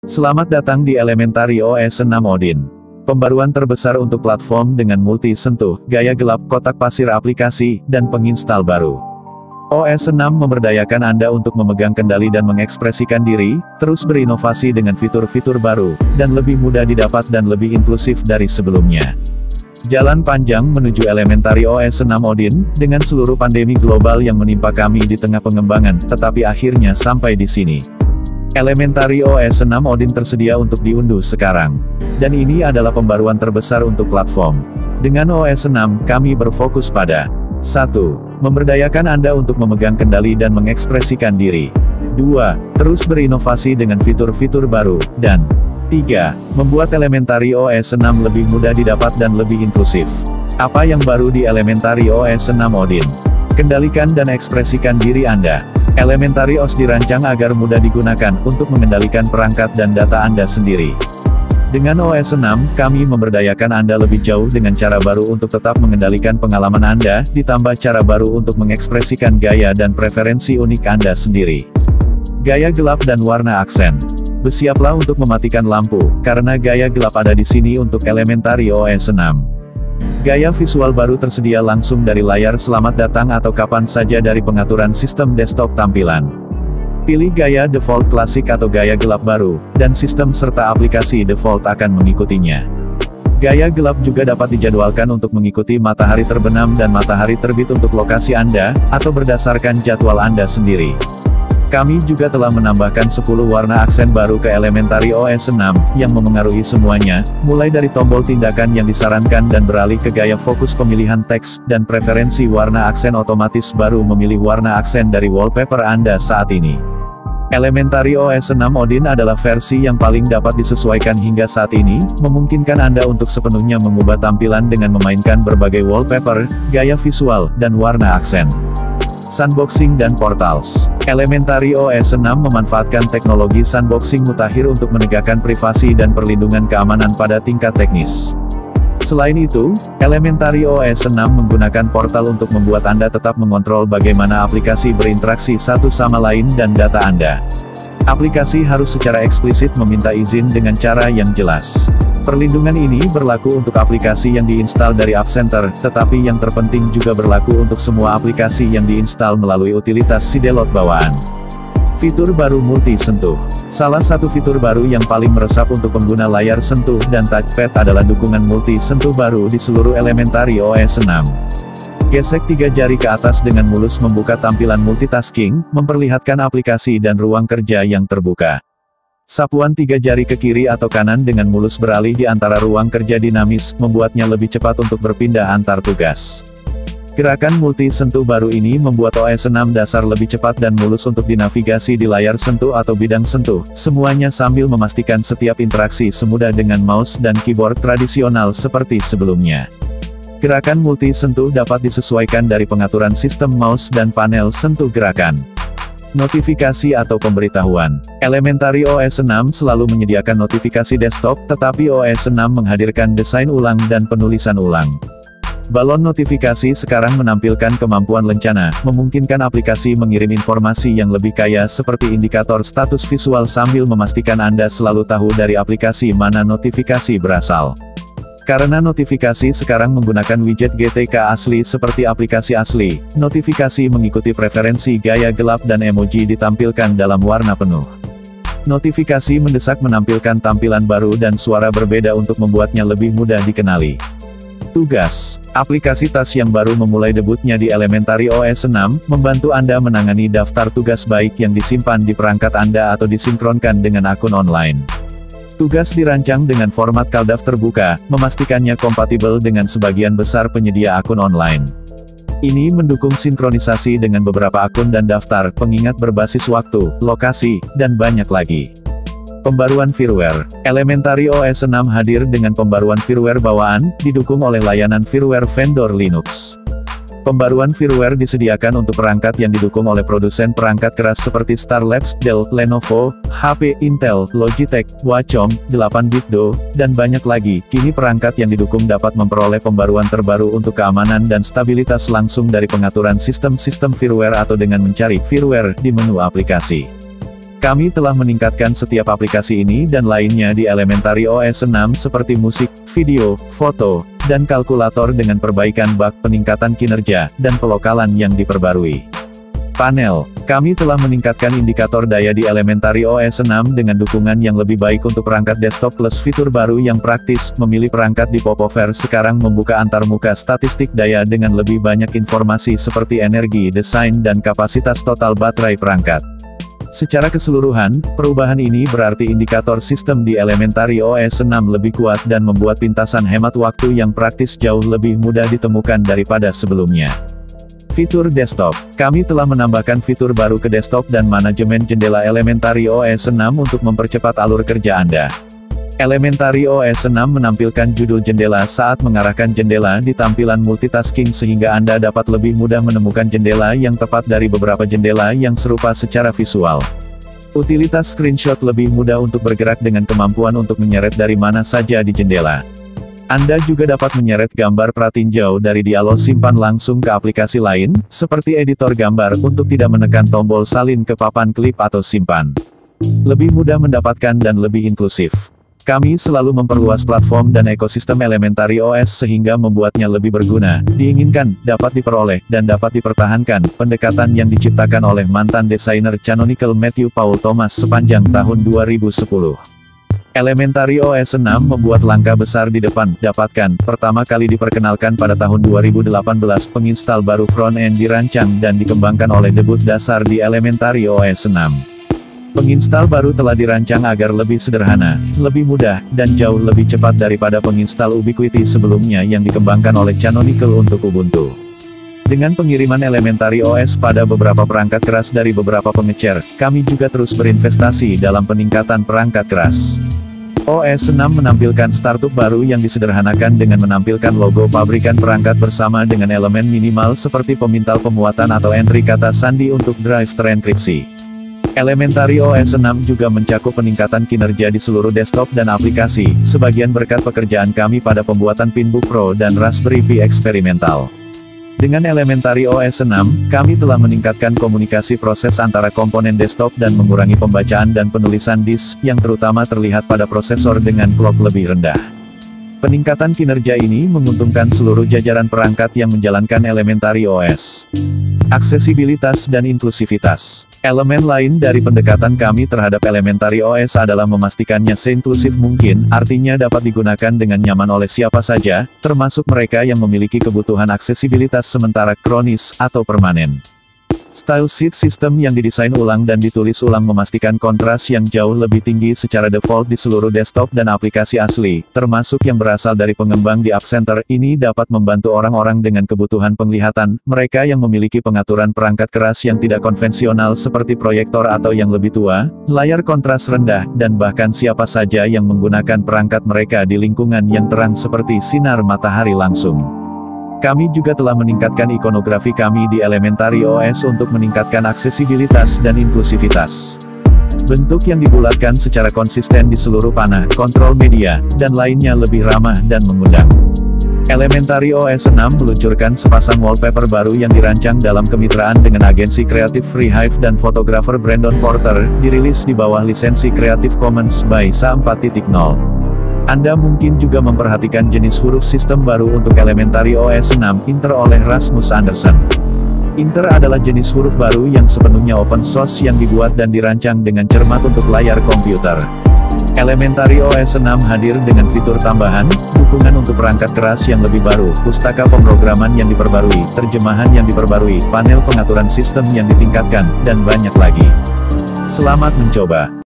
Selamat datang di Elementary OS 6 Odin. Pembaruan terbesar untuk platform dengan multi-sentuh, gaya gelap, kotak pasir aplikasi, dan penginstal baru. OS 6 memberdayakan Anda untuk memegang kendali dan mengekspresikan diri, terus berinovasi dengan fitur-fitur baru, dan lebih mudah didapat dan lebih inklusif dari sebelumnya. Jalan panjang menuju Elementary OS 6 Odin, dengan seluruh pandemi global yang menimpa kami di tengah pengembangan, tetapi akhirnya sampai di sini. Elementary OS 6 Odin tersedia untuk diunduh sekarang. Dan ini adalah pembaruan terbesar untuk platform. Dengan OS 6, kami berfokus pada 1. Memberdayakan Anda untuk memegang kendali dan mengekspresikan diri. 2. Terus berinovasi dengan fitur-fitur baru. Dan 3. Membuat Elementary OS 6 lebih mudah didapat dan lebih inklusif. Apa yang baru di Elementary OS 6 Odin? Kendalikan dan ekspresikan diri Anda. Elementary OS dirancang agar mudah digunakan untuk mengendalikan perangkat dan data Anda sendiri. Dengan OS 6, kami memberdayakan Anda lebih jauh dengan cara baru untuk tetap mengendalikan pengalaman Anda, ditambah cara baru untuk mengekspresikan gaya dan preferensi unik Anda sendiri. Gaya gelap dan warna aksen. Bersiaplah untuk mematikan lampu, karena gaya gelap ada di sini untuk Elementary OS 6. Gaya visual baru tersedia langsung dari layar selamat datang atau kapan saja dari pengaturan sistem desktop tampilan. Pilih gaya default klasik atau gaya gelap baru, dan sistem serta aplikasi default akan mengikutinya. Gaya gelap juga dapat dijadwalkan untuk mengikuti matahari terbenam dan matahari terbit untuk lokasi Anda, atau berdasarkan jadwal Anda sendiri. Kami juga telah menambahkan 10 warna aksen baru ke Elementary OS 6, yang memengaruhi semuanya, mulai dari tombol tindakan yang disarankan dan beralih ke gaya fokus pemilihan teks, dan preferensi warna aksen otomatis baru memilih warna aksen dari wallpaper Anda saat ini. Elementary OS 6 Odin adalah versi yang paling dapat disesuaikan hingga saat ini, memungkinkan Anda untuk sepenuhnya mengubah tampilan dengan memainkan berbagai wallpaper, gaya visual, dan warna aksen. Sandboxing dan Portals. Elementary OS 6 memanfaatkan teknologi sandboxing mutakhir untuk menegakkan privasi dan perlindungan keamanan pada tingkat teknis. Selain itu, Elementary OS 6 menggunakan portal untuk membuat Anda tetap mengontrol bagaimana aplikasi berinteraksi satu sama lain dan data Anda. Aplikasi harus secara eksplisit meminta izin dengan cara yang jelas. Perlindungan ini berlaku untuk aplikasi yang diinstal dari App Center, tetapi yang terpenting juga berlaku untuk semua aplikasi yang diinstal melalui utilitas Sidelot bawaan. Fitur baru multi-sentuh. Salah satu fitur baru yang paling meresap untuk pengguna layar sentuh dan touchpad adalah dukungan multi-sentuh baru di seluruh Elementary OS 6. Gesek 3 jari ke atas dengan mulus membuka tampilan multitasking, memperlihatkan aplikasi dan ruang kerja yang terbuka. Sapuan 3 jari ke kiri atau kanan dengan mulus beralih di antara ruang kerja dinamis, membuatnya lebih cepat untuk berpindah antar tugas. Gerakan multi-sentuh baru ini membuat OS 6 dasar lebih cepat dan mulus untuk dinavigasi di layar sentuh atau bidang sentuh, semuanya sambil memastikan setiap interaksi semudah dengan mouse dan keyboard tradisional seperti sebelumnya. Gerakan multi-sentuh dapat disesuaikan dari pengaturan sistem mouse dan panel sentuh gerakan. Notifikasi atau pemberitahuan. Elementary OS 6 selalu menyediakan notifikasi desktop, tetapi OS 6 menghadirkan desain ulang dan penulisan ulang. Balon notifikasi sekarang menampilkan kemampuan lencana, memungkinkan aplikasi mengirim informasi yang lebih kaya seperti indikator status visual sambil memastikan Anda selalu tahu dari aplikasi mana notifikasi berasal. Karena notifikasi sekarang menggunakan widget GTK asli seperti aplikasi asli, notifikasi mengikuti preferensi gaya gelap dan emoji ditampilkan dalam warna penuh. Notifikasi mendesak menampilkan tampilan baru dan suara berbeda untuk membuatnya lebih mudah dikenali. Tugas. Aplikasi tas yang baru memulai debutnya di Elementary OS 6, membantu Anda menangani daftar tugas baik yang disimpan di perangkat Anda atau disinkronkan dengan akun online. Tugas dirancang dengan format CalDAV terbuka, memastikannya kompatibel dengan sebagian besar penyedia akun online. Ini mendukung sinkronisasi dengan beberapa akun dan daftar pengingat berbasis waktu, lokasi, dan banyak lagi. Pembaruan firmware. Elementary OS 6 hadir dengan pembaruan firmware bawaan, didukung oleh layanan firmware vendor Linux. Pembaruan firmware disediakan untuk perangkat yang didukung oleh produsen perangkat keras seperti Starlabs, Dell, Lenovo, HP, Intel, Logitech, Wacom, 8-bit Do, dan banyak lagi. Kini perangkat yang didukung dapat memperoleh pembaruan terbaru untuk keamanan dan stabilitas langsung dari pengaturan sistem-sistem firmware atau dengan mencari firmware di menu aplikasi. Kami telah meningkatkan setiap aplikasi ini dan lainnya di Elementary OS 6 seperti musik, video, foto, dan kalkulator dengan perbaikan bug, peningkatan kinerja, dan pelokalan yang diperbarui. Panel. Kami telah meningkatkan indikator daya di Elementary OS 6 dengan dukungan yang lebih baik untuk perangkat desktop plus fitur baru yang praktis. Memilih perangkat di Popover sekarang membuka antarmuka statistik daya dengan lebih banyak informasi seperti energi, desain, dan kapasitas total baterai perangkat. Secara keseluruhan, perubahan ini berarti indikator sistem di Elementary OS 6 lebih kuat dan membuat pintasan hemat waktu yang praktis jauh lebih mudah ditemukan daripada sebelumnya. Fitur desktop. Kami telah menambahkan fitur baru ke desktop dan manajemen jendela Elementary OS 6 untuk mempercepat alur kerja Anda. Elementary OS 6 menampilkan judul jendela saat mengarahkan jendela di tampilan multitasking sehingga Anda dapat lebih mudah menemukan jendela yang tepat dari beberapa jendela yang serupa secara visual. Utilitas screenshot lebih mudah untuk bergerak dengan kemampuan untuk menyeret dari mana saja di jendela. Anda juga dapat menyeret gambar pratinjau dari dialog simpan langsung ke aplikasi lain, seperti editor gambar untuk tidak menekan tombol salin ke papan klip atau simpan. Lebih mudah mendapatkan dan lebih inklusif. Kami selalu memperluas platform dan ekosistem Elementary OS sehingga membuatnya lebih berguna, diinginkan, dapat diperoleh, dan dapat dipertahankan. Pendekatan yang diciptakan oleh mantan desainer Canonical Matthew Paul Thomas sepanjang tahun 2010. Elementary OS 6 membuat langkah besar di depan. Dapatkan, pertama kali diperkenalkan pada tahun 2018, penginstal baru front-end dirancang dan dikembangkan oleh debut dasar di Elementary OS 6. Penginstal baru telah dirancang agar lebih sederhana, lebih mudah, dan jauh lebih cepat daripada penginstal Ubiquiti sebelumnya yang dikembangkan oleh Canonical untuk Ubuntu. Dengan pengiriman Elementary OS pada beberapa perangkat keras dari beberapa pengecer, kami juga terus berinvestasi dalam peningkatan perangkat keras. OS 6 menampilkan startup baru yang disederhanakan dengan menampilkan logo pabrikan perangkat bersama dengan elemen minimal seperti pemintal pemuatan atau entry kata sandi untuk drive terenkripsi. Elementary OS 6 juga mencakup peningkatan kinerja di seluruh desktop dan aplikasi, sebagian berkat pekerjaan kami pada pembuatan Pinbook Pro dan Raspberry Pi eksperimental. Dengan Elementary OS 6, kami telah meningkatkan komunikasi proses antara komponen desktop dan mengurangi pembacaan dan penulisan disk, yang terutama terlihat pada prosesor dengan clock lebih rendah. Peningkatan kinerja ini menguntungkan seluruh jajaran perangkat yang menjalankan Elementary OS. Aksesibilitas dan inklusivitas. Elemen lain dari pendekatan kami terhadap Elementary OS adalah memastikannya seinklusif mungkin, artinya dapat digunakan dengan nyaman oleh siapa saja, termasuk mereka yang memiliki kebutuhan aksesibilitas sementara kronis atau permanen. Style sheet system yang didesain ulang dan ditulis ulang memastikan kontras yang jauh lebih tinggi secara default di seluruh desktop dan aplikasi asli, termasuk yang berasal dari pengembang di App Center. Ini dapat membantu orang-orang dengan kebutuhan penglihatan, mereka yang memiliki pengaturan perangkat keras yang tidak konvensional seperti proyektor atau yang lebih tua, layar kontras rendah, dan bahkan siapa saja yang menggunakan perangkat mereka di lingkungan yang terang seperti sinar matahari langsung. Kami juga telah meningkatkan ikonografi kami di Elementary OS untuk meningkatkan aksesibilitas dan inklusivitas. Bentuk yang dibulatkan secara konsisten di seluruh panah, kontrol media, dan lainnya lebih ramah dan mengundang. Elementary OS 6 meluncurkan sepasang wallpaper baru yang dirancang dalam kemitraan dengan agensi kreatif Freehive dan fotografer Brandon Porter, dirilis di bawah lisensi Creative Commons by SA 4.0. Anda mungkin juga memperhatikan jenis huruf sistem baru untuk Elementary OS 6, Inter oleh Rasmus Anderson. Inter adalah jenis huruf baru yang sepenuhnya open source yang dibuat dan dirancang dengan cermat untuk layar komputer. Elementary OS 6 hadir dengan fitur tambahan, dukungan untuk perangkat keras yang lebih baru, pustaka pemrograman yang diperbarui, terjemahan yang diperbarui, panel pengaturan sistem yang ditingkatkan, dan banyak lagi. Selamat mencoba!